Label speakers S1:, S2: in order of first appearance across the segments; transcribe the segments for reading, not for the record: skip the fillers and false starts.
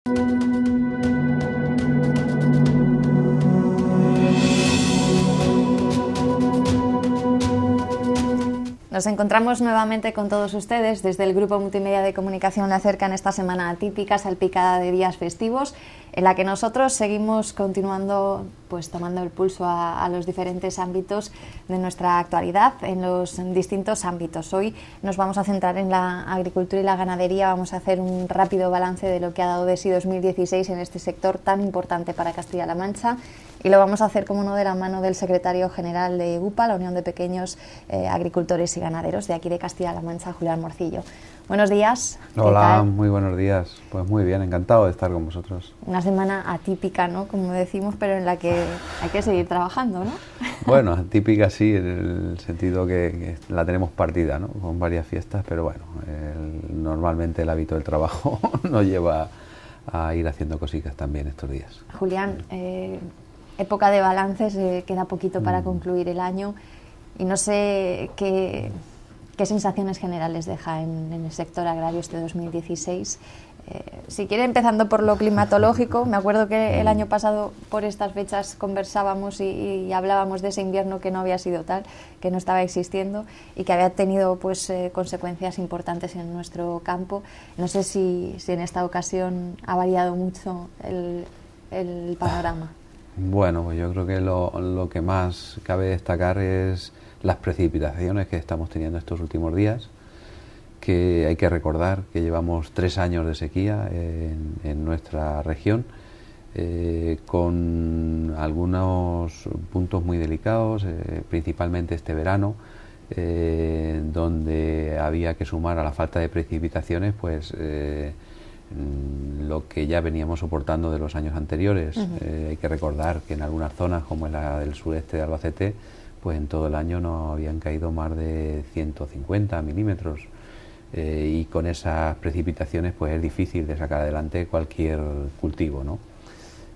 S1: Nos encontramos nuevamente con todos ustedes desde el Grupo Multimedia de Comunicación La Cerca en esta semana atípica, salpicada de días festivos, en la que nosotros seguimos continuando tomando el pulso a los diferentes ámbitos de nuestra actualidad, en los distintos ámbitos. Hoy nos vamos a centrar en la agricultura y la ganadería. Vamos a hacer un rápido balance de lo que ha dado de sí 2016 en este sector tan importante para Castilla-La Mancha. Y lo vamos a hacer, como no, de la mano del secretario general de UPA, la Unión de Pequeños Agricultores y Ganaderos de aquí de Castilla-La Mancha, Julián Morcillo. Buenos días.
S2: Hola, muy buenos días. Pues muy bien, encantado de estar con vosotros.
S1: Una semana atípica, ¿no?, como decimos, pero en la que hay que seguir trabajando, ¿no?
S2: Bueno, atípica sí, en el sentido que la tenemos partida, ¿no?, con varias fiestas, pero bueno, normalmente el hábito del trabajo nos lleva a ir haciendo cositas también estos días.
S1: Julián, época de balances, queda poquito para concluir el año y no sé qué sensaciones generales deja en el sector agrario este 2016. Si quiere, empezando por lo climatológico, me acuerdo que el año pasado por estas fechas conversábamos y hablábamos de ese invierno que no había sido tal, que no estaba existiendo y que había tenido consecuencias importantes en nuestro campo. No sé si en esta ocasión ha variado mucho el panorama.
S2: Bueno, pues yo creo que lo que más cabe destacar es las precipitaciones que estamos teniendo estos últimos días, que hay que recordar que llevamos 3 años de sequía en nuestra región, con algunos puntos muy delicados, principalmente este verano, donde había que sumar a la falta de precipitaciones lo que ya veníamos soportando de los años anteriores. Hay que recordar que en algunas zonas, como en la del sureste de Albacete, pues en todo el año no habían caído más de 150 milímetros, y con esas precipitaciones pues es difícil de sacar adelante cualquier cultivo, ¿no?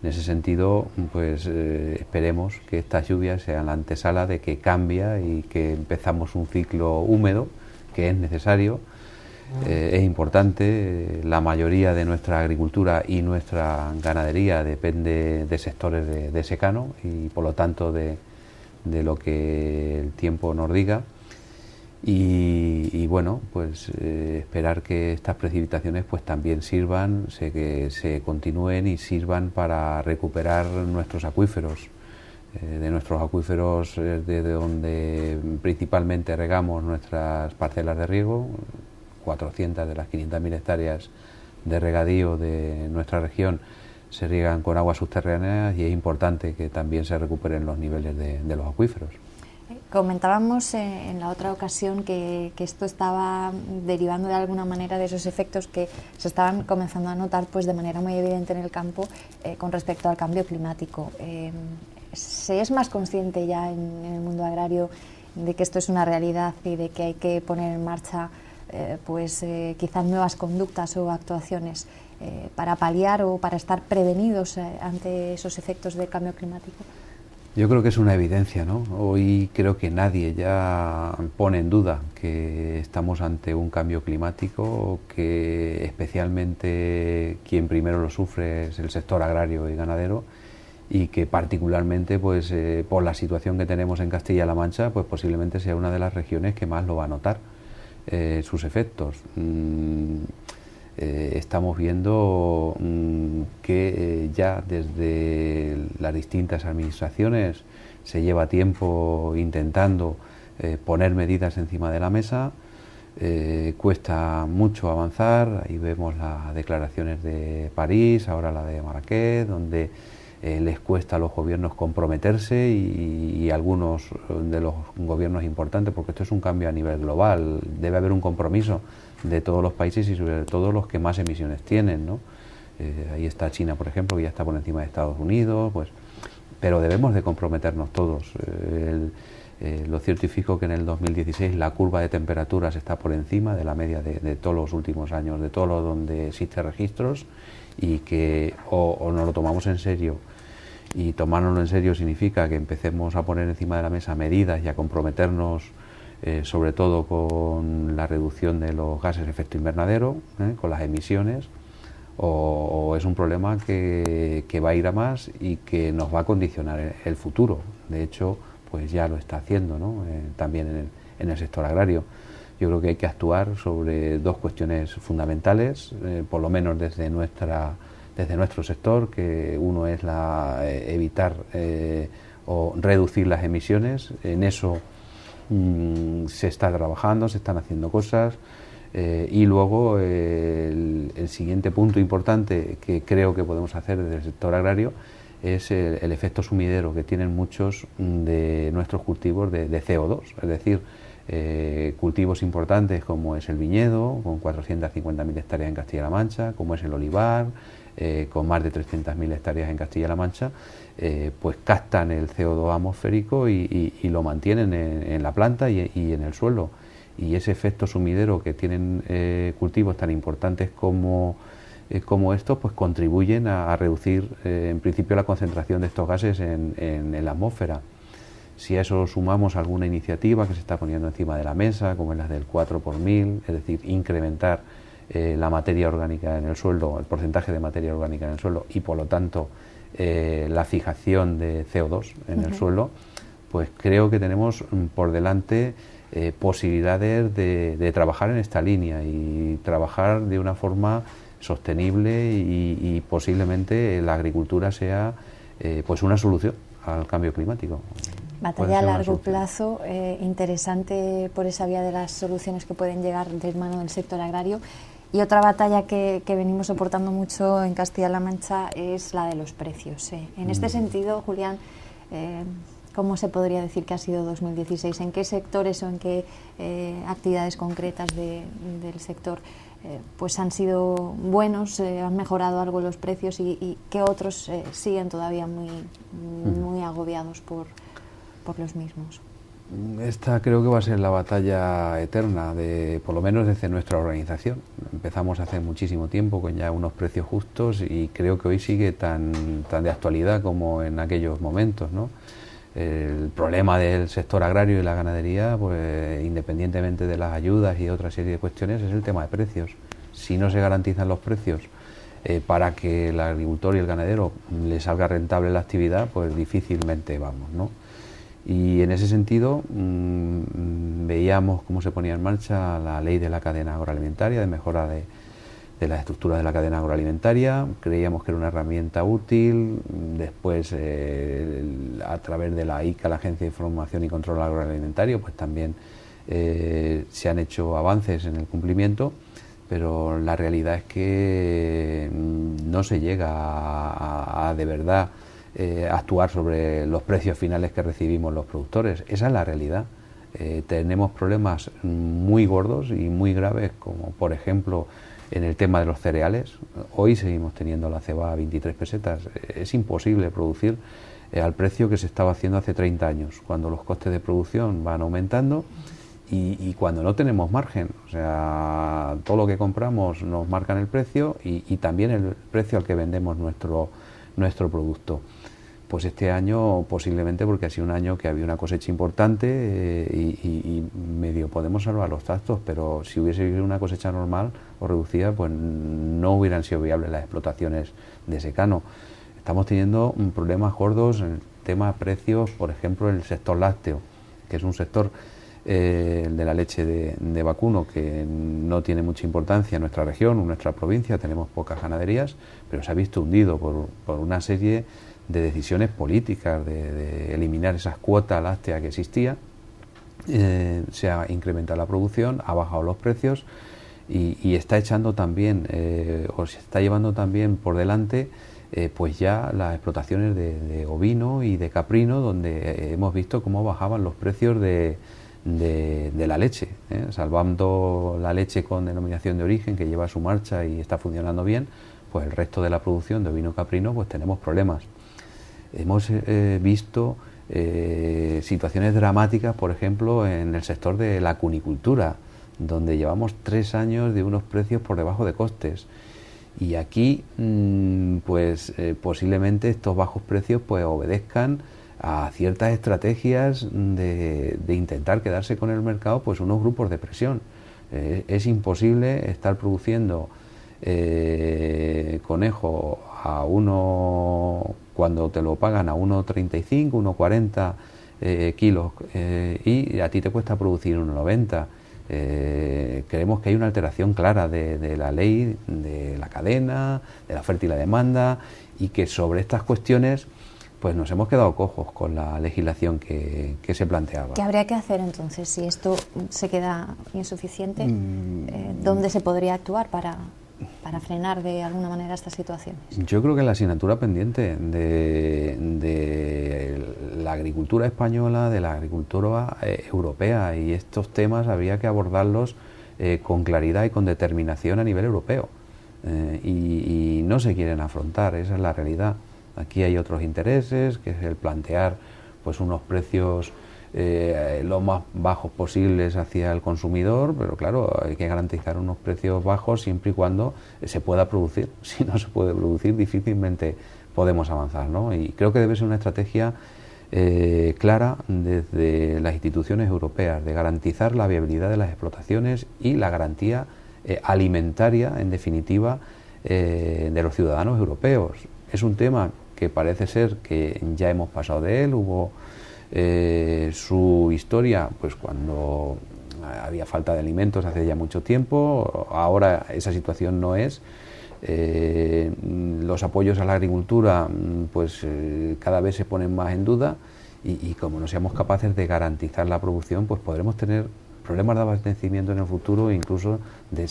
S2: En ese sentido, pues esperemos que estas lluvias sean la antesala de que cambia y que empezamos un ciclo húmedo, que es necesario. Es importante. La mayoría de nuestra agricultura y nuestra ganadería depende de sectores de secano y por lo tanto de lo que el tiempo nos diga y bueno, pues esperar que estas precipitaciones pues también sirvan, que se continúen y sirvan para recuperar nuestros acuíferos. De nuestros acuíferos, de donde principalmente regamos nuestras parcelas de riego. 400 de las 500.000 hectáreas de regadío de nuestra región se riegan con aguas subterráneas y es importante que también se recuperen los niveles de los acuíferos.
S1: Comentábamos en la otra ocasión que esto estaba derivando de alguna manera de esos efectos que se estaban comenzando a notar de manera muy evidente en el campo con respecto al cambio climático. ¿Se es más consciente ya en el mundo agrario de que esto es una realidad y de que hay que poner en marcha quizás nuevas conductas o actuaciones para paliar o para estar prevenidos ante esos efectos del cambio climático?
S2: Yo creo que es una evidencia, ¿no? Hoy creo que nadie ya pone en duda que estamos ante un cambio climático, que especialmente quien primero lo sufre es el sector agrario y ganadero y que particularmente por la situación que tenemos en Castilla-La Mancha pues posiblemente sea una de las regiones que más lo va a notar. Sus efectos. Estamos viendo que ya desde las distintas administraciones se lleva tiempo intentando poner medidas encima de la mesa. Cuesta mucho avanzar. Ahí vemos las declaraciones de París, ahora la de Marrakech, donde les cuesta a los gobiernos comprometerse y algunos de los gobiernos importantes, porque esto es un cambio a nivel global, debe haber un compromiso de todos los países y sobre todo los que más emisiones tienen, ¿no? Ahí está China, por ejemplo, que ya está por encima de Estados Unidos, pero debemos de comprometernos todos. Lo cierto y fijo que en el 2016 la curva de temperaturas está por encima de la media de todos los últimos años, de todos los donde existen registros, y que o nos lo tomamos en serio, y tomárnoslo en serio significa que empecemos a poner encima de la mesa medidas y a comprometernos sobre todo con la reducción de los gases de efecto invernadero, con las emisiones, o es un problema que va a ir a más y que nos va a condicionar el futuro. De hecho, pues ya lo está haciendo, ¿no? También en el sector agrario. Yo creo que hay que actuar sobre dos cuestiones fundamentales, por lo menos desde nuestro sector, que uno es evitar o reducir las emisiones. En eso se está trabajando, se están haciendo cosas. Y luego el siguiente punto importante que creo que podemos hacer desde el sector agrario es el efecto sumidero que tienen muchos de nuestros cultivos de CO2, es decir, cultivos importantes como es el viñedo, con 450.000 hectáreas en Castilla-La Mancha, como es el olivar, con más de 300.000 hectáreas en Castilla-La Mancha, pues captan el CO2 atmosférico y lo mantienen en la planta y en el suelo. Y ese efecto sumidero que tienen cultivos tan importantes como estos, pues contribuyen a reducir en principio la concentración de estos gases en la atmósfera. Si a eso sumamos alguna iniciativa que se está poniendo encima de la mesa, como es la del 4 por 1000, es decir, incrementar la materia orgánica en el suelo, el porcentaje de materia orgánica en el suelo y por lo tanto la fijación de CO2 en el suelo, pues creo que tenemos por delante posibilidades de trabajar en esta línea y trabajar de una forma sostenible y posiblemente la agricultura sea pues una solución al cambio climático.
S1: Batalla a largo plazo, interesante por esa vía de las soluciones que pueden llegar de mano del sector agrario. Y otra batalla que venimos soportando mucho en Castilla-La Mancha es la de los precios. En este sentido, Julián, ¿cómo se podría decir que ha sido 2016? ¿En qué sectores o en qué actividades concretas del sector pues han sido buenos, han mejorado algo los precios y qué otros siguen todavía muy agobiados por los mismos?
S2: Esta creo que va a ser la batalla eterna, por lo menos desde nuestra organización. Empezamos hace muchísimo tiempo con ya unos precios justos y creo que hoy sigue tan de actualidad como en aquellos momentos, ¿no? El problema del sector agrario y la ganadería, pues independientemente de las ayudas y otra serie de cuestiones, es el tema de precios. Si no se garantizan los precios para que el agricultor y el ganadero le salga rentable la actividad, pues difícilmente vamos, ¿no? Y en ese sentido veíamos cómo se ponía en marcha la ley de la cadena agroalimentaria, de mejora de la estructura de la cadena agroalimentaria. Creíamos que era una herramienta útil. Después, a través de la ICA, la Agencia de Información y Control Agroalimentario, pues también se han hecho avances en el cumplimiento, pero la realidad es que no se llega a de verdad actuar sobre los precios finales que recibimos los productores. Esa es la realidad. Tenemos problemas muy gordos y muy graves, como por ejemplo en el tema de los cereales. Hoy seguimos teniendo la ceba a 23 pesetas. Es imposible producir al precio que se estaba haciendo hace 30 años, cuando los costes de producción van aumentando y cuando no tenemos margen. O sea, todo lo que compramos nos marcan el precio y también el precio al que vendemos nuestro producto. Pues este año posiblemente, porque ha sido un año que había una cosecha importante y medio podemos salvar los trastos, pero si hubiese habido una cosecha normal o reducida, pues no hubieran sido viables las explotaciones de secano. Estamos teniendo problemas gordos en el tema de precios, por ejemplo, en el sector lácteo, que es un sector, el de la leche de vacuno, que no tiene mucha importancia en nuestra región o en nuestra provincia. Tenemos pocas ganaderías, pero se ha visto hundido por una serie de decisiones políticas, de eliminar esas cuotas lácteas que existía. Se ha incrementado la producción, ha bajado los precios y está echando también, o se está llevando también por delante, pues ya las explotaciones de ovino y de caprino, donde hemos visto cómo bajaban los precios de la leche, salvando la leche con denominación de origen, que lleva su marcha y está funcionando bien, pues el resto de la producción de ovino caprino pues tenemos problemas. Hemos visto situaciones dramáticas, por ejemplo, en el sector de la cunicultura, donde llevamos 3 años de unos precios por debajo de costes. Y aquí, posiblemente estos bajos precios pues obedezcan a ciertas estrategias de intentar quedarse con el mercado, pues unos grupos de presión. Es imposible estar produciendo conejo a uno, cuando te lo pagan a 1,35, 1,40 kilos, y a ti te cuesta producir 1,90. Creemos que hay una alteración clara de la ley, de la cadena, de la oferta y la demanda, y que sobre estas cuestiones pues nos hemos quedado cojos con la legislación que se planteaba.
S1: ¿Qué habría que hacer entonces si esto se queda insuficiente? ¿Dónde se podría actuar para frenar de alguna manera estas situaciones?
S2: Yo creo que la asignatura pendiente de la agricultura española, de la agricultura europea, y estos temas habría que abordarlos con claridad y con determinación a nivel europeo, y no se quieren afrontar, esa es la realidad. Aquí hay otros intereses, que es el plantear pues unos precios lo más bajos posibles hacia el consumidor, pero claro, hay que garantizar unos precios bajos siempre y cuando se pueda producir. Si no se puede producir, difícilmente podemos avanzar, ¿no? Y creo que debe ser una estrategia clara desde las instituciones europeas de garantizar la viabilidad de las explotaciones y la garantía alimentaria, en definitiva, de los ciudadanos europeos. Es un tema que parece ser que ya hemos pasado de él. Hubo su historia pues cuando había falta de alimentos hace ya mucho tiempo. Ahora esa situación no es. Los apoyos a la agricultura pues cada vez se ponen más en duda, y como no seamos capaces de garantizar la producción, pues podremos tener problemas de abastecimiento en el futuro, incluso de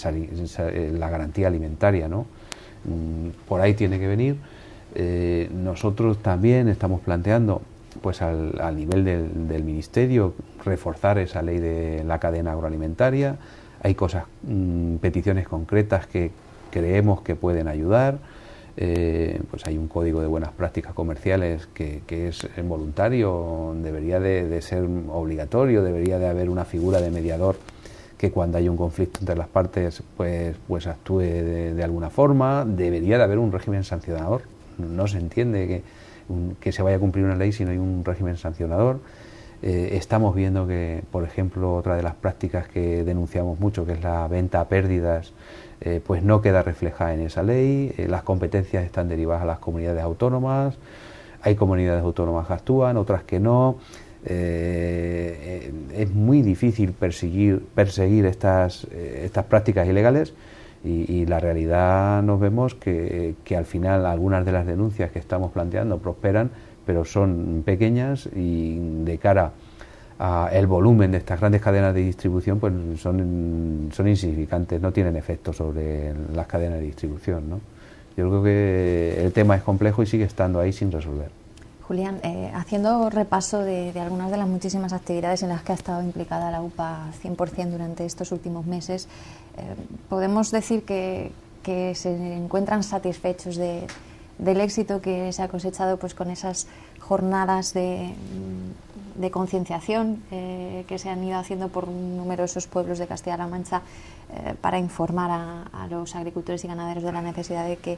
S2: la garantía alimentaria, ¿no? Por ahí tiene que venir. Nosotros también estamos planteando pues al nivel del Ministerio reforzar esa ley de la cadena agroalimentaria. Hay cosas, peticiones concretas que creemos que pueden ayudar. Pues hay un código de buenas prácticas comerciales que es voluntario, debería de ser obligatorio, debería de haber una figura de mediador que cuando hay un conflicto entre las partes pues actúe de alguna forma. Debería de haber un régimen sancionador. No se entiende que se vaya a cumplir una ley si no hay un régimen sancionador. Estamos viendo que, por ejemplo, otra de las prácticas que denunciamos mucho, que es la venta a pérdidas, pues no queda reflejada en esa ley. Las competencias están derivadas a las comunidades autónomas. Hay comunidades autónomas que actúan, otras que no. Es muy difícil perseguir estas prácticas ilegales, y la realidad nos vemos que al final algunas de las denuncias que estamos planteando prosperan, pero son pequeñas, y de cara al volumen de estas grandes cadenas de distribución pues son insignificantes, no tienen efecto sobre las cadenas de distribución, ¿no? Yo creo que el tema es complejo y sigue estando ahí sin resolver.
S1: Julián, haciendo repaso de algunas de las muchísimas actividades en las que ha estado implicada la UPA 100% durante estos últimos meses, podemos decir que se encuentran satisfechos del éxito que se ha cosechado pues con esas jornadas de concienciación que se han ido haciendo por numerosos pueblos de Castilla-La Mancha para informar a los agricultores y ganaderos de la necesidad de que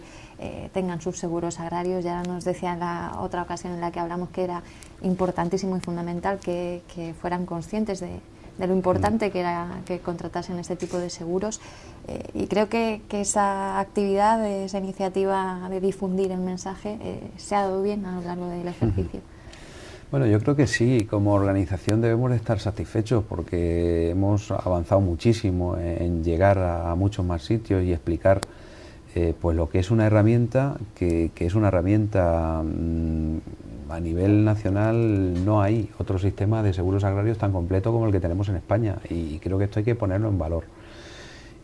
S1: tengan sus seguros agrarios. Ya nos decía en la otra ocasión en la que hablamos que era importantísimo y fundamental que fueran conscientes de lo importante que era que contratasen este tipo de seguros, y creo que esa actividad, esa iniciativa de difundir el mensaje se ha dado bien a lo largo del ejercicio.
S2: Bueno, yo creo que sí, como organización debemos de estar satisfechos porque hemos avanzado muchísimo en llegar a muchos más sitios y explicar pues lo que es una herramienta, que es una herramienta a nivel nacional. No hay otro sistema de seguros agrarios tan completo como el que tenemos en España, y creo que esto hay que ponerlo en valor.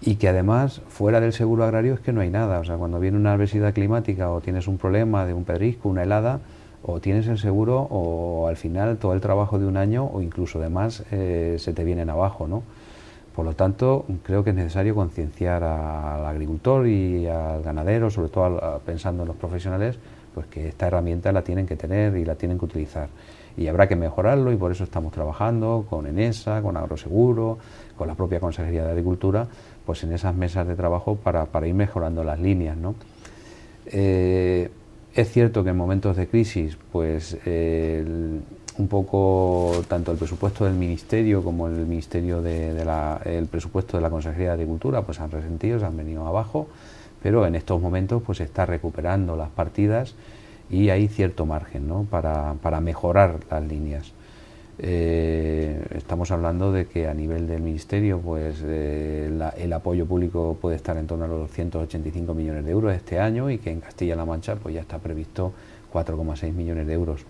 S2: Y que además, fuera del seguro agrario es que no hay nada. O sea, cuando viene una adversidad climática o tienes un problema de un pedrisco, una helada, o tienes el seguro o al final todo el trabajo de un año o incluso de más se te vienen abajo, ¿no? Por lo tanto, creo que es necesario concienciar al agricultor y al ganadero, sobre todo pensando en los profesionales, pues que esta herramienta la tienen que tener y la tienen que utilizar. Y habrá que mejorarlo, y por eso estamos trabajando con ENESA, con Agroseguro, con la propia Consejería de Agricultura, pues en esas mesas de trabajo para ir mejorando las líneas, ¿no? Es cierto que en momentos de crisis, pues un poco tanto el presupuesto del Ministerio como el Ministerio el presupuesto de la Consejería de Agricultura pues han resentido, se han venido abajo, pero en estos momentos pues se está recuperando las partidas y hay cierto margen, ¿no?, para mejorar las líneas. Estamos hablando de que a nivel del Ministerio pues el apoyo público puede estar en torno a los 285 millones de euros este año, y que en Castilla-La Mancha pues ya está previsto 4,6 millones de euros.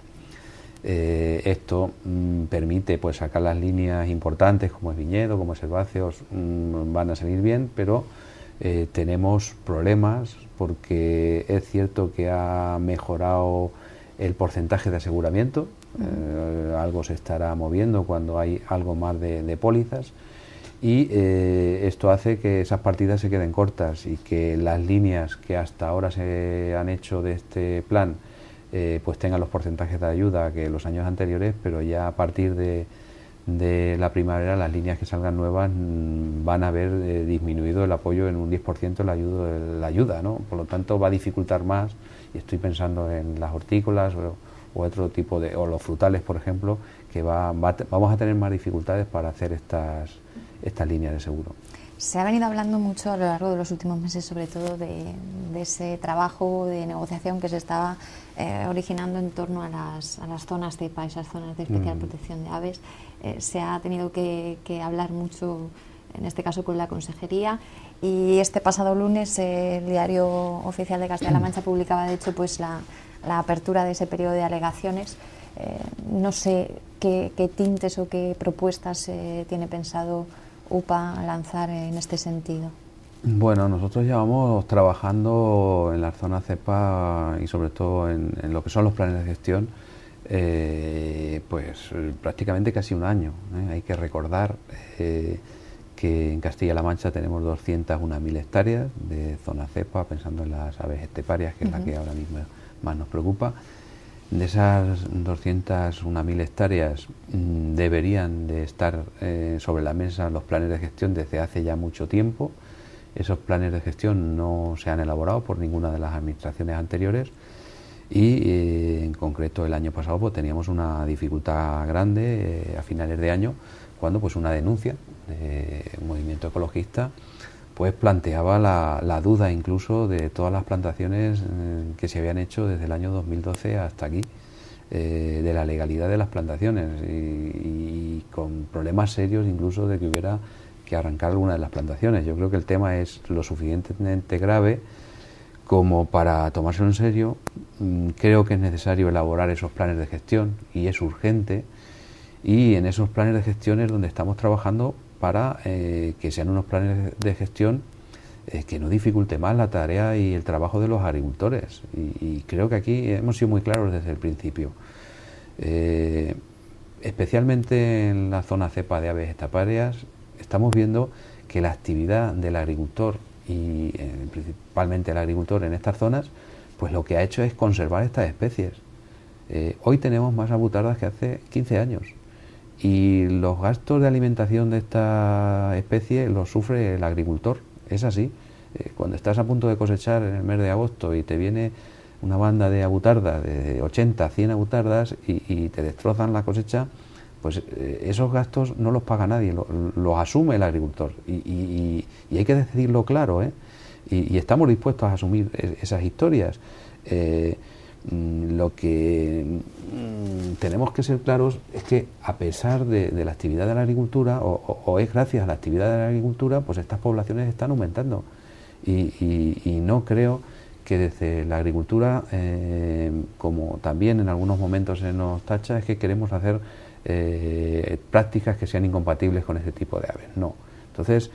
S2: Esto permite pues sacar las líneas importantes como es Viñedo, como es Herbáceos, van a salir bien, pero tenemos problemas porque es cierto que ha mejorado el porcentaje de aseguramiento. Algo se estará moviendo cuando hay algo más de pólizas, y esto hace que esas partidas se queden cortas y que las líneas que hasta ahora se han hecho de este plan pues tengan los porcentajes de ayuda que los años anteriores, pero ya a partir de la primavera las líneas que salgan nuevas van a haber disminuido el apoyo en un 10% la ayuda, ¿no? Por lo tanto va a dificultar más, y estoy pensando en las hortícolas o otro tipo o los frutales, por ejemplo, que vamos a tener más dificultades para hacer estas líneas de seguro.
S1: Se ha venido hablando mucho a lo largo de los últimos meses, sobre todo de ese trabajo de negociación que se estaba originando en torno a las zonas CEPA, esas zonas de especial protección de aves. Se ha tenido que hablar mucho, en este caso con la Consejería, y este pasado lunes el Diario Oficial de Castilla-La Mancha publicaba, de hecho, pues la apertura de ese periodo de alegaciones. No sé qué tintes o qué propuestas tiene pensado UPA lanzar en este sentido.
S2: Bueno, nosotros llevamos trabajando en las zonas CEPA y sobre todo en lo que son los planes de gestión pues prácticamente casi un año. Hay que recordar que en Castilla-La Mancha tenemos 201.000 hectáreas de zona CEPA, pensando en las aves esteparias, que es la que ahora mismo más nos preocupa. De esas 201.000 hectáreas deberían de estar sobre la mesa los planes de gestión desde hace ya mucho tiempo. Esos planes de gestión no se han elaborado por ninguna de las administraciones anteriores, y en concreto el año pasado pues teníamos una dificultad grande a finales de año, cuando pues una denuncia de un movimiento ecologista pues planteaba la duda incluso de todas las plantaciones que se habían hecho desde el año 2012 hasta aquí, de la legalidad de las plantaciones, y con problemas serios incluso de que hubiera que arrancar alguna de las plantaciones. Yo creo que el tema es lo suficientemente grave como para tomárselo en serio. Creo que es necesario elaborar esos planes de gestión, y es urgente, y en esos planes de gestión es donde estamos trabajando para que sean unos planes de gestión que no dificulte más la tarea y el trabajo de los agricultores, y creo que aquí hemos sido muy claros desde el principio. Especialmente en la zona cepa de aves esteparias estamos viendo que la actividad del agricultor, y principalmente el agricultor en estas zonas, pues lo que ha hecho es conservar estas especies. Hoy tenemos más avutardas que hace 15 años, y los gastos de alimentación de esta especie los sufre el agricultor. Es así. Cuando estás a punto de cosechar en el mes de agosto y te viene una banda de avutardas, de 80, 100 avutardas, y te destrozan la cosecha, pues esos gastos no los paga nadie, los asume el agricultor, y hay que decirlo claro, y estamos dispuestos a asumir esas historias. Lo que tenemos que ser claros es que, a pesar de la actividad de la agricultura, o es gracias a la actividad de la agricultura, pues estas poblaciones están aumentando, y no creo que desde la agricultura, como también en algunos momentos se nos tacha, es que queremos hacer prácticas que sean incompatibles con este tipo de aves. No. Entonces,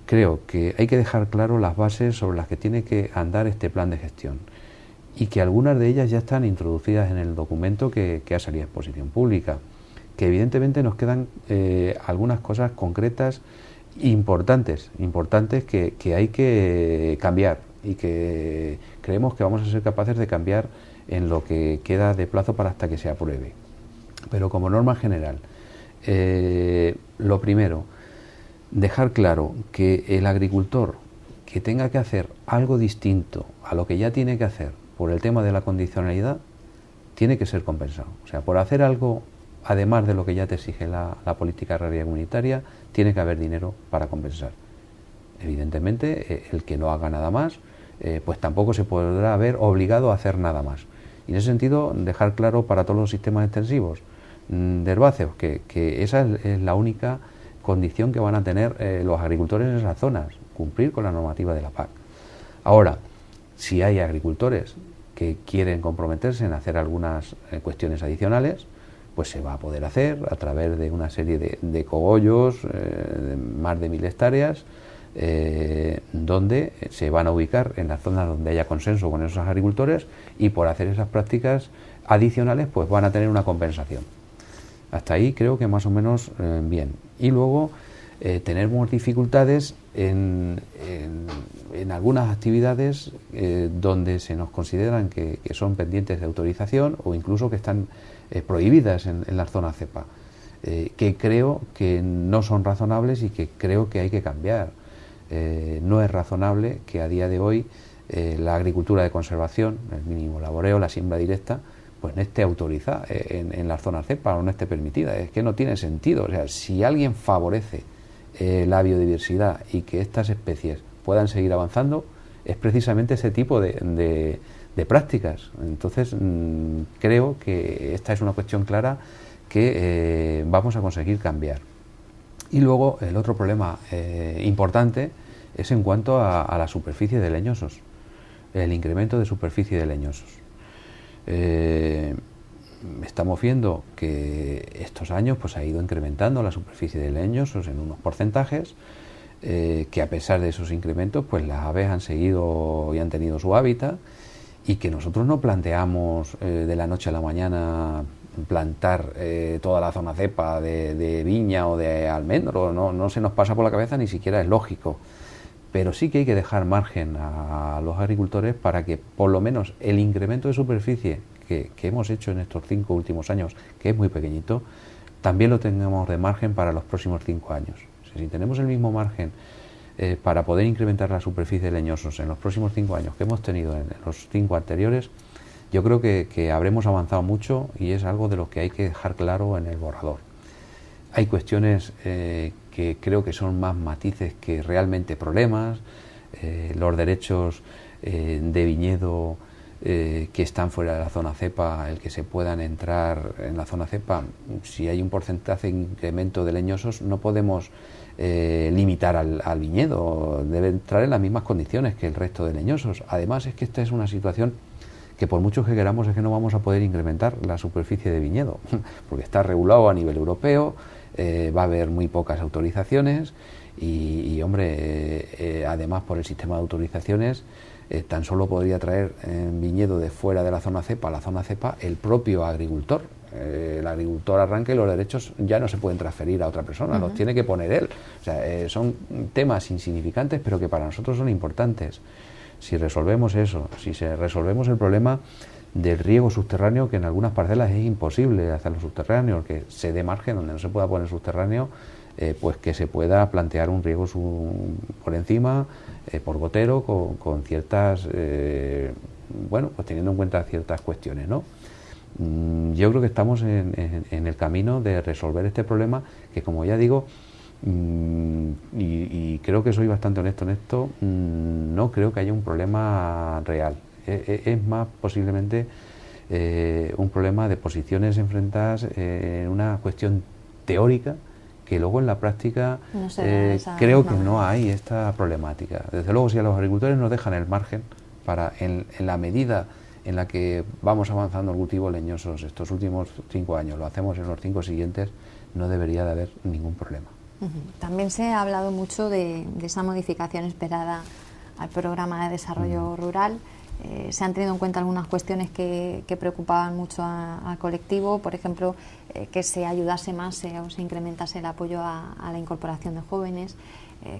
S2: creo que hay que dejar claro las bases sobre las que tiene que andar este plan de gestión, y que algunas de ellas ya están introducidas en el documento que ha salido a exposición pública, que evidentemente nos quedan algunas cosas concretas importantes que hay que cambiar, y que creemos que vamos a ser capaces de cambiar en lo que queda de plazo para hasta que se apruebe. Pero como norma general, lo primero, dejar claro que el agricultor que tenga que hacer algo distinto a lo que ya tiene que hacer por el tema de la condicionalidad, tiene que ser compensado. O sea, por hacer algo además de lo que ya te exige la política agraria comunitaria, tiene que haber dinero para compensar. Evidentemente, el que no haga nada más pues tampoco se podrá ver obligado a hacer nada más. Y en ese sentido, dejar claro para todos los sistemas extensivos de herbáceos que esa es la única condición que van a tener los agricultores en esas zonas, cumplir con la normativa de la PAC. Ahora, si hay agricultores que quieren comprometerse en hacer algunas cuestiones adicionales, pues se va a poder hacer a través de una serie de cogollos de más de 1000 hectáreas, donde se van a ubicar en las zonas donde haya consenso con esos agricultores, y por hacer esas prácticas adicionales pues van a tener una compensación. Hasta ahí creo que más o menos bien. Y luego tenemos dificultades en algunas actividades donde se nos consideran que son pendientes de autorización o incluso que están prohibidas en la zona cepa, que creo que no son razonables y que creo que hay que cambiar. No es razonable que a día de hoy la agricultura de conservación, el mínimo laboreo, la siembra directa, pues no esté autorizada en las zonas cepa o no esté permitida. Es que no tiene sentido. O sea, si alguien favorece la biodiversidad y que estas especies puedan seguir avanzando, es precisamente ese tipo de prácticas. Entonces, creo que esta es una cuestión clara que vamos a conseguir cambiar. Y luego, el otro problema importante es en cuanto a la superficie de leñosos, el incremento de superficie de leñosos. Estamos viendo que estos años pues ha ido incrementando la superficie de leñosos en unos porcentajes, que a pesar de esos incrementos pues las aves han seguido y han tenido su hábitat, y que nosotros no planteamos de la noche a la mañana plantar toda la zona cepa de viña o de almendro. No se nos pasa por la cabeza, ni siquiera es lógico. Pero sí que hay que dejar margen a los agricultores para que por lo menos el incremento de superficie que hemos hecho en estos 5 últimos años, que es muy pequeñito, también lo tengamos de margen para los próximos 5 años. Si tenemos el mismo margen para poder incrementar la superficie de leñosos en los próximos 5 años que hemos tenido en los 5 anteriores, yo creo que habremos avanzado mucho, y es algo de lo que hay que dejar claro en el borrador. Hay cuestiones que creo que son más matices que realmente problemas. Los derechos de viñedo que están fuera de la zona cepa, el que se puedan entrar en la zona cepa, si hay un porcentaje de incremento de leñosos, no podemos limitar al viñedo, debe entrar en las mismas condiciones que el resto de leñosos. Además, es que esta es una situación que por mucho que queramos es que no vamos a poder incrementar la superficie de viñedo, porque está regulado a nivel europeo, va a haber muy pocas autorizaciones y hombre, además por el sistema de autorizaciones tan solo podría traer viñedo de fuera de la zona cepa a la zona cepa el propio agricultor. El agricultor arranca y los derechos ya no se pueden transferir a otra persona, los tiene que poner él. O sea, son temas insignificantes pero que para nosotros son importantes. Si resolvemos eso, si resolvemos el problema del riego subterráneo, que en algunas parcelas es imposible hacerlo subterráneo, que se dé margen donde no se pueda poner subterráneo, pues que se pueda plantear un riego por encima, por gotero, con ciertas, bueno, pues teniendo en cuenta ciertas cuestiones, ¿no? Yo creo que estamos en el camino de resolver este problema, que como ya digo, y creo que soy bastante honesto en esto, no creo que haya un problema real. Es más posiblemente un problema de posiciones enfrentadas en una cuestión teórica, que luego en la práctica no creo que no hay esta problemática. Desde luego, si a los agricultores nos dejan el margen para, en la medida en la que vamos avanzando en cultivos leñosos estos últimos 5 años, lo hacemos en los 5 siguientes, no debería de haber ningún problema.
S1: También se ha hablado mucho de esa modificación esperada al programa de desarrollo rural. Se han tenido en cuenta algunas cuestiones que preocupaban mucho al colectivo, por ejemplo, que se ayudase más o se incrementase el apoyo a la incorporación de jóvenes,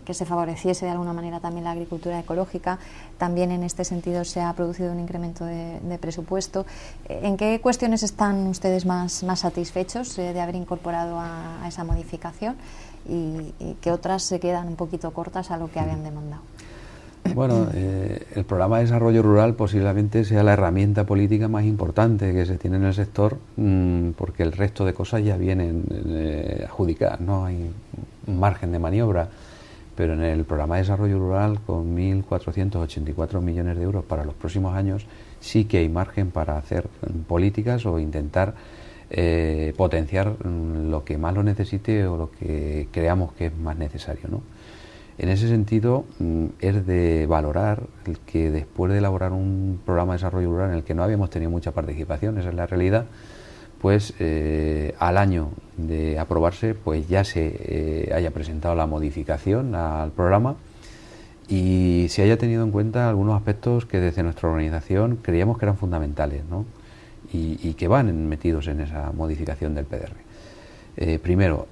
S1: que se favoreciese de alguna manera también la agricultura ecológica. También en este sentido se ha producido un incremento de presupuesto. ¿En qué cuestiones están ustedes más satisfechos de haber incorporado a esa modificación y qué otras se quedan un poquito cortas a lo que habían demandado?
S2: Bueno, el programa de desarrollo rural posiblemente sea la herramienta política más importante que se tiene en el sector, porque el resto de cosas ya vienen adjudicadas, no hay margen de maniobra. pero en el programa de desarrollo rural, con 1.484 millones de euros para los próximos años, sí que hay margen para hacer políticas o intentar potenciar lo que más lo necesite o lo que creamos que es más necesario, ¿no? En ese sentido, es de valorar el que después de elaborar un programa de desarrollo rural en el que no habíamos tenido mucha participación, esa es la realidad, pues al año de aprobarse, pues ya se haya presentado la modificación al programa y se haya tenido en cuenta algunos aspectos que desde nuestra organización creíamos que eran fundamentales, ¿no? y que van metidos en esa modificación del PDR. Primero,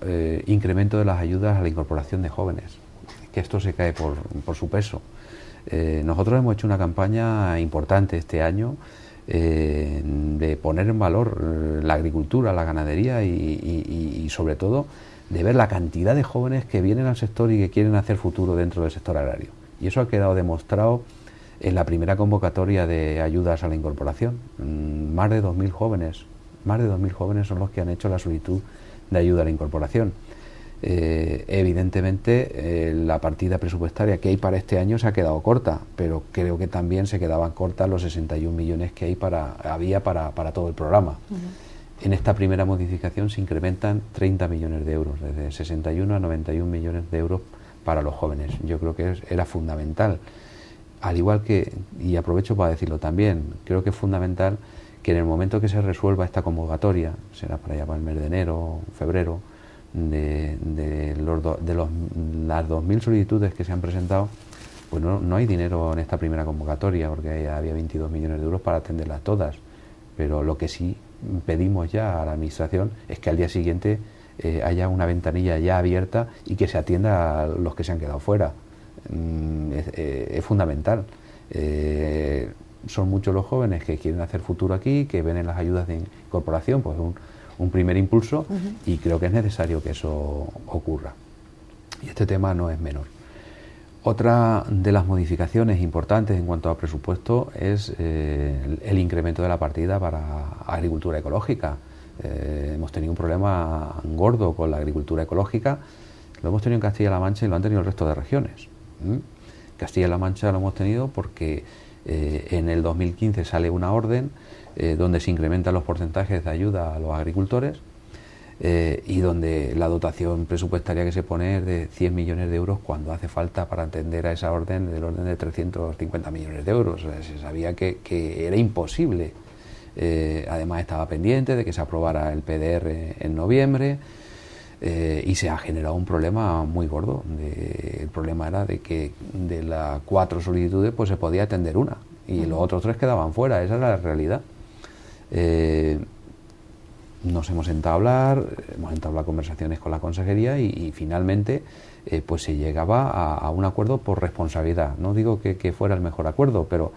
S2: incremento de las ayudas a la incorporación de jóvenes, que esto se cae por su peso. Nosotros hemos hecho una campaña importante este año de poner en valor la agricultura, la ganadería y sobre todo de ver la cantidad de jóvenes que vienen al sector y que quieren hacer futuro dentro del sector agrario. Y eso ha quedado demostrado en la primera convocatoria de ayudas a la incorporación. Más de 2.000 jóvenes son los que han hecho la solicitud de ayuda a la incorporación. Evidentemente la partida presupuestaria que hay para este año se ha quedado corta, pero creo que también se quedaban cortas los 61 millones que había para todo el programa. En esta primera modificación se incrementan 30 millones de euros, desde 61 a 91 millones de euros para los jóvenes. Yo creo que era fundamental. Al igual que, y aprovecho para decirlo también, creo que es fundamental que en el momento que se resuelva esta convocatoria, será para allá para el mes de enero, febrero, de las 2.000 solicitudes que se han presentado, pues no hay dinero en esta primera convocatoria, porque había 22 millones de euros para atenderlas todas, pero lo que sí pedimos ya a la Administración es que al día siguiente haya una ventanilla ya abierta y que se atienda a los que se han quedado fuera. Es fundamental. Son muchos los jóvenes que quieren hacer futuro aquí, que ven en las ayudas de incorporación pues un primer impulso y creo que es necesario que eso ocurra. Y este tema no es menor. Otra de las modificaciones importantes en cuanto a presupuesto es el incremento de la partida para agricultura ecológica. Hemos tenido un problema gordo con la agricultura ecológica, lo hemos tenido en Castilla-La Mancha y lo han tenido el resto de regiones. Castilla-La Mancha lo hemos tenido porque en el 2015 sale una orden donde se incrementan los porcentajes de ayuda a los agricultores y donde la dotación presupuestaria que se pone es de 100 millones de euros cuando hace falta para atender a esa orden del orden de 350 millones de euros. O sea, se sabía que era imposible. Además estaba pendiente de que se aprobara el PDR en noviembre. Y se ha generado un problema muy gordo. El problema era de que de las 4 solicitudes pues se podía atender una y los otros 3 quedaban fuera. Esa era la realidad. Nos hemos sentado a hablar, hemos entablado conversaciones con la consejería y finalmente pues se llegaba a un acuerdo por responsabilidad. No digo que fuera el mejor acuerdo, pero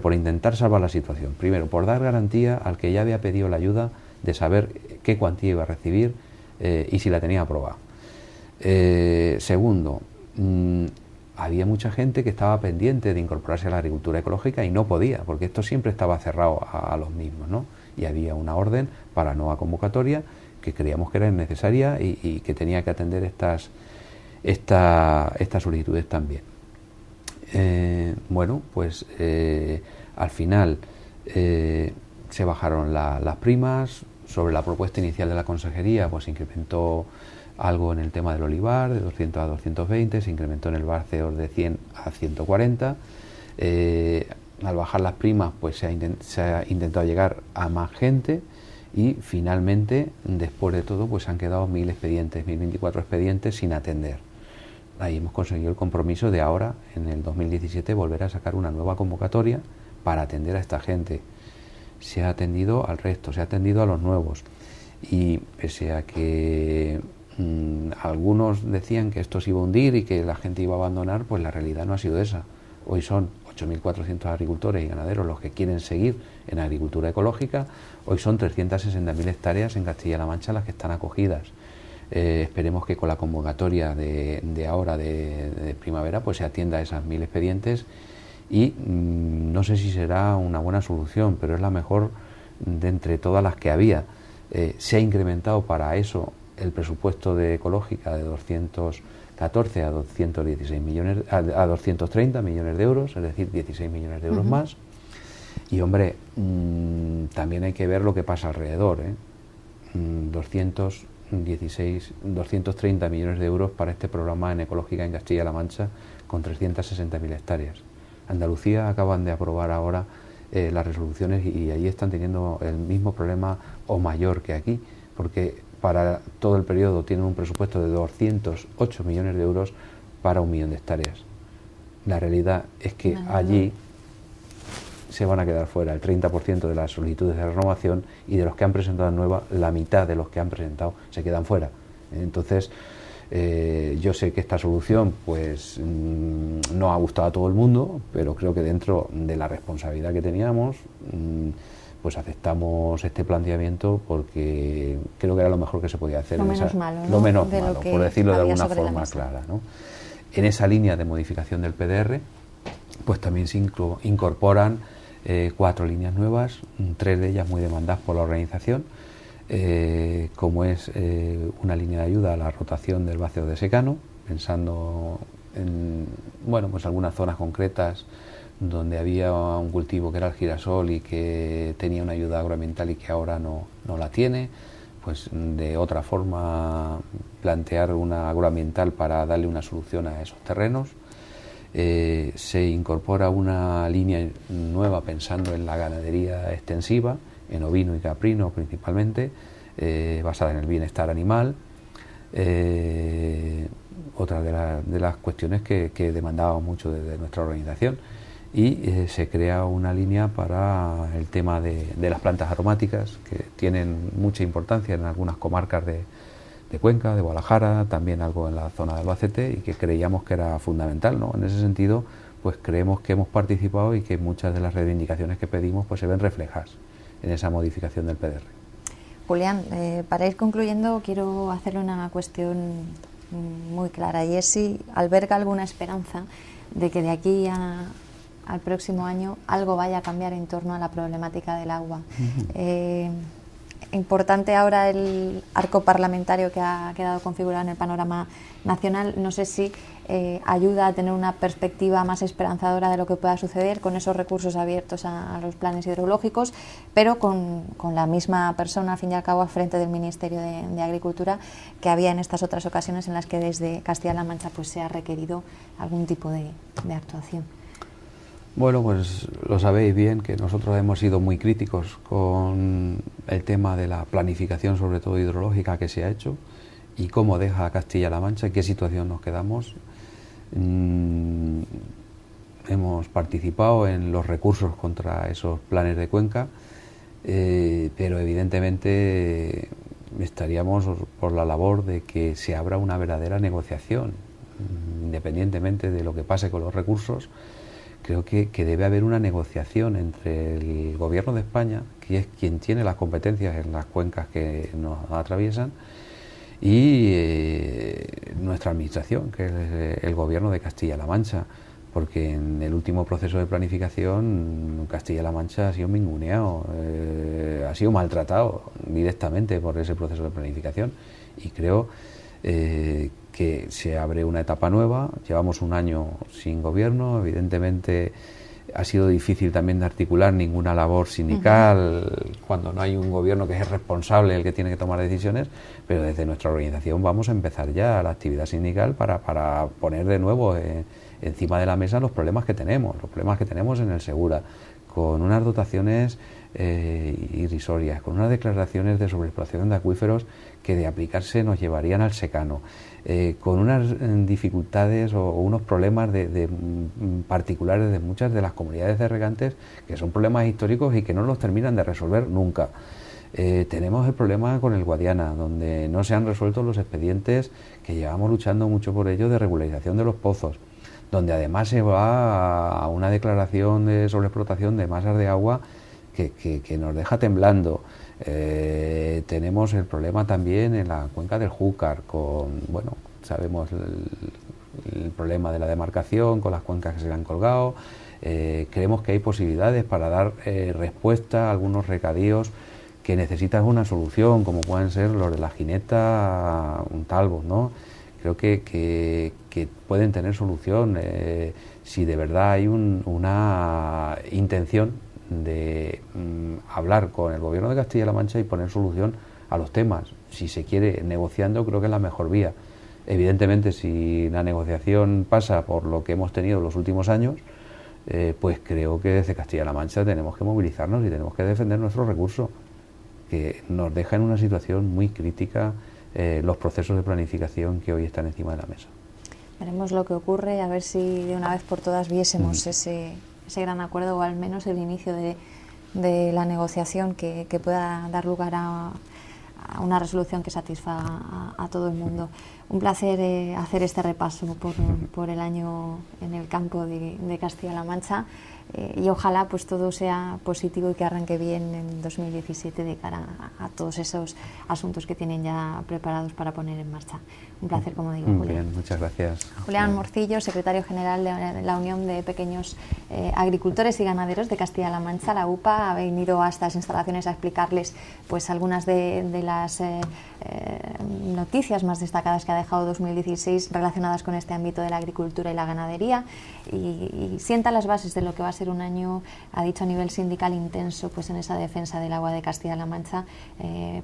S2: por intentar salvar la situación. Primero, por dar garantía al que ya había pedido la ayuda de saber qué cuantía iba a recibir y si la tenía aprobada. Segundo, había mucha gente que estaba pendiente de incorporarse a la agricultura ecológica y no podía, porque esto siempre estaba cerrado a los mismos, ¿no? Y había una orden para nueva convocatoria que creíamos que era necesaria y que tenía que atender estas solicitudes también. Bueno, pues al final se bajaron las primas. Sobre la propuesta inicial de la consejería, pues se incrementó algo en el tema del olivar, de 200 a 220, se incrementó en el Barceor de 100 a 140. Al bajar las primas, pues se ha intentado llegar a más gente y finalmente, después de todo, pues han quedado 1.024 expedientes sin atender. Ahí hemos conseguido el compromiso de ahora, en el 2017, volver a sacar una nueva convocatoria para atender a esta gente. Se ha atendido al resto, se ha atendido a los nuevos y pese a que algunos decían que esto se iba a hundir y que la gente iba a abandonar, pues la realidad no ha sido esa. Hoy son 8.400 agricultores y ganaderos los que quieren seguir en agricultura ecológica, hoy son 360.000 hectáreas en Castilla-La Mancha las que están acogidas. Esperemos que con la convocatoria de ahora de primavera pues se atienda a esas 1.000 expedientes y no sé si será una buena solución, pero es la mejor de entre todas las que había. Se ha incrementado para eso el presupuesto de ecológica de 200 14 a 216 millones, a 230 millones de euros, es decir, 16 millones de euros más. Y hombre, también hay que ver lo que pasa alrededor, 230 millones de euros para este programa en ecológica en Castilla-La Mancha con 360.000 hectáreas. Andalucía acaban de aprobar ahora las resoluciones y allí están teniendo el mismo problema o mayor que aquí, porque para todo el periodo tienen un presupuesto de 208 millones de euros para 1 millón de hectáreas. La realidad es que allí se van a quedar fuera el 30% de las solicitudes de renovación y de los que han presentado nueva, la mitad de los que han presentado se quedan fuera. Entonces, yo sé que esta solución pues no ha gustado a todo el mundo, pero creo que dentro de la responsabilidad que teníamos, pues aceptamos este planteamiento porque creo que era lo mejor que se podía hacer.
S1: Lo menos malo, ¿no?
S2: Lo menos malo, por decirlo de alguna forma clara, ¿no? En esa línea de modificación del PDR, pues también se incorporan 4 líneas nuevas, 3 de ellas muy demandadas por la organización, como es una línea de ayuda a la rotación del vacío de secano, pensando en pues algunas zonas concretas donde había un cultivo que era el girasol y que tenía una ayuda agroambiental y que ahora no la tiene, pues de otra forma plantear una agroambiental para darle una solución a esos terrenos. Se incorpora una línea nueva pensando en la ganadería extensiva, en ovino y caprino principalmente, basada en el bienestar animal. Otra de las cuestiones que demandábamos mucho desde nuestra organización, y se crea una línea para el tema de las plantas aromáticas, que tienen mucha importancia en algunas comarcas de Cuenca, de Guadalajara, también algo en la zona de Albacete, y que creíamos que era fundamental, ¿no? En ese sentido, pues creemos que hemos participado y que muchas de las reivindicaciones que pedimos pues se ven reflejadas en esa modificación del PDR.
S1: Julián, para ir concluyendo, quiero hacerle una cuestión muy clara, y es si alberga alguna esperanza de que de aquí al próximo año algo vaya a cambiar en torno a la problemática del agua. Importante ahora el arco parlamentario que ha quedado configurado en el panorama nacional. No sé si ayuda a tener una perspectiva más esperanzadora de lo que pueda suceder con esos recursos abiertos a los planes hidrológicos, pero con la misma persona, al fin y al cabo, al frente del Ministerio de Agricultura, que había en estas otras ocasiones en las que desde Castilla-La Mancha pues se ha requerido algún tipo de actuación.
S2: Bueno, pues lo sabéis bien que nosotros hemos sido muy críticos con el tema de la planificación, sobre todo hidrológica, que se ha hecho y cómo deja a Castilla-La Mancha, en qué situación nos quedamos. Hemos participado en los recursos contra esos planes de Cuenca, pero evidentemente estaríamos por la labor de que se abra una verdadera negociación, independientemente de lo que pase con los recursos. Creo que debe haber una negociación entre el Gobierno de España, que es quien tiene las competencias en las cuencas que nos atraviesan, y nuestra administración, que es el Gobierno de Castilla-La Mancha, porque en el último proceso de planificación Castilla-La Mancha ha sido minguneado, ha sido maltratado directamente por ese proceso de planificación, y creo que se abre una etapa nueva. Llevamos un año sin gobierno, evidentemente ha sido difícil también de articular ninguna labor sindical cuando no hay un gobierno que es responsable, el que tiene que tomar decisiones, pero desde nuestra organización vamos a empezar ya la actividad sindical para poner de nuevo encima de la mesa los problemas que tenemos en el Segura, con unas dotaciones irrisorias, con unas declaraciones de sobreexplotación de acuíferos que de aplicarse nos llevarían al secano, con unas dificultades o unos problemas de particulares de muchas de las comunidades de regantes, que son problemas históricos y que no los terminan de resolver nunca. Tenemos el problema con el Guadiana, donde no se han resuelto los expedientes que llevamos luchando mucho por ello de regularización de los pozos, donde además se va a una declaración de sobreexplotación de masas de agua que nos deja temblando. Tenemos el problema también en la cuenca del Júcar, sabemos el problema de la demarcación con las cuencas que se le han colgado. Creemos que hay posibilidades para dar respuesta a algunos recadíos que necesitan una solución, como pueden ser los de la Gineta, un Talbos, ¿no?, creo que pueden tener solución si de verdad hay una intención de hablar con el Gobierno de Castilla-La Mancha y poner solución a los temas. Si se quiere negociando, creo que es la mejor vía. Evidentemente, si la negociación pasa por lo que hemos tenido en los últimos años, pues creo que desde Castilla-La Mancha tenemos que movilizarnos y tenemos que defender nuestros recursos, que nos deja en una situación muy crítica los procesos de planificación que hoy están encima de la mesa.
S1: Veremos lo que ocurre, a ver si de una vez por todas viésemos ese gran acuerdo, o al menos el inicio de la negociación que pueda dar lugar a una resolución que satisfaga a todo el mundo. Un placer hacer este repaso por el año en el campo de Castilla-La Mancha, y ojalá pues todo sea positivo y que arranque bien en 2017 de cara a todos esos asuntos que tienen ya preparados para poner en marcha. Un placer, como digo, Julián.
S2: Bien, muchas gracias.
S1: Julián Morcillo, secretario general de la Unión de Pequeños Agricultores y Ganaderos de Castilla-La Mancha, la UPA, ha venido a estas instalaciones a explicarles pues algunas de las noticias más destacadas que ha dejado 2016 relacionadas con este ámbito de la agricultura y la ganadería, y sienta las bases de lo que va a ser un año, ha dicho, a nivel sindical intenso pues en esa defensa del agua de Castilla-La Mancha,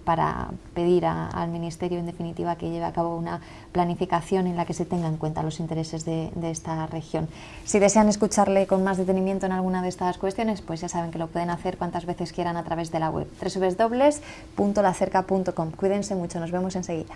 S1: para pedir al Ministerio, en definitiva, que lleve a cabo una planificación en la que se tengan en cuenta los intereses de esta región. Si desean escucharle con más detenimiento en alguna de estas cuestiones, pues ya saben que lo pueden hacer cuantas veces quieran a través de la web www.lacerca.com. Cuídense mucho, nos vemos enseguida.